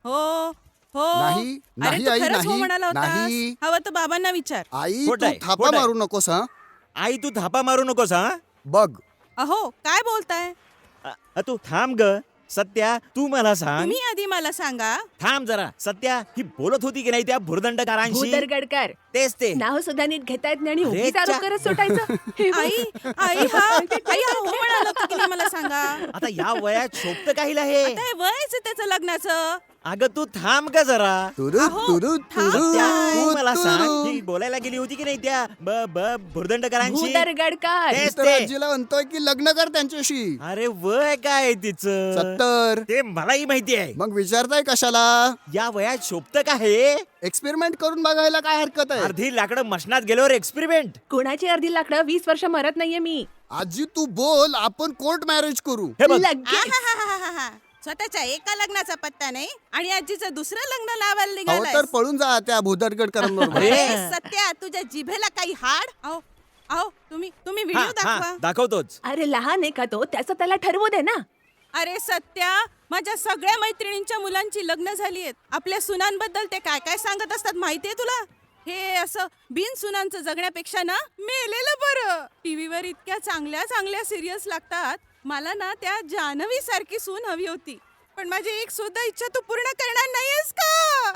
हो हो. नाही, अरे नाही तू आई, खरंच हो नाही, म्हणाला होतास. नाही. हवं तर बाबांना विचार. आई खोटं तू आहे, थापा खोटं आहे. मारू नकोस हा. आई तू थापा मारू नकोस हा. बघ अहो काय बोलताय तू थांब ग. सत्या तू मला सांग. तुम्ही आधी मला सांगा. थांब जरा. सत्या ही बोलत होती की नाही त्या भुर्दंडकारांशी? भूदरगडकर तेच ते. नाव सुद्धा नीट घेता येत नाही आणि अरे उगीच आरोप च्या. करत सुटायचं. हे बघ. आई हा हो म्हणाला होता की नाही मला सांगा. आता या वयात शोभत काहीला हे. आता हे वयच आहे त्याचं लग्नाचं. अगं तू थांब का जरा. तुरु अहो, तुरु थांब तुरु त्या काय? तू मला सांग तुरु. ही बोलायला गेली होती की नाही त्या भुर्दंडकारांशी? भूदरगडकर तेच तर ते. आजीला म्हणतोय की लग्न कर त्यांच्याशी. अरे वय काय तिचं? 70. ते मलाही माहिती आहे. मग विचारताय कशाला? या वयात शोभत का हे? एक्सपेरिमेंट करून बघायला काय हरकत आहे? अर्धी लाकडं मशनात गेल्यावर एक्सपेरिमेंट. कोणाची अर्धी लाकडं 20 वर्ष मरत नाहीये मी. आजी तू बोल, आपण कोर्ट मॅरेज करू. हे बघ लगेच. आहाहाहाहा. स्वतःच्या एका लग्नाचा पत्ता नाही आणि आजीचं दुसरं लग्न लावायला अहो निघालाय. तर पळून जा त्या भुदरगडकरांबरोबर. अरे. अरे सत्या तुझ्या जिभेला काही हाड. अहो अहो तुम्ही हा, व्हिडिओ हा, दाखवा. दाखवतोच. अरे लहान आहे का तो, त्याचं त्याला ठरवू दे ना. अरे सत्या माझ्या सगळ्या मैत्रिणींच्या मुलांची लग्न झाली आहेत. आपल्या सुनांबद्दल ते काय काय सांगत असतात माहितीये तुला? हे असं बिन सुनांचं जगण्यापेक्षा ना मेलेलं बरं. टीव्हीवर इतक्या चांगल्या चांगल्या सिरियल्स लागतात. मला ना त्या जान्हवी सारखी सून हवी होती. पण माझी एक सुद्धा इच्छा तू पूर्ण करणार नाहीयेस का?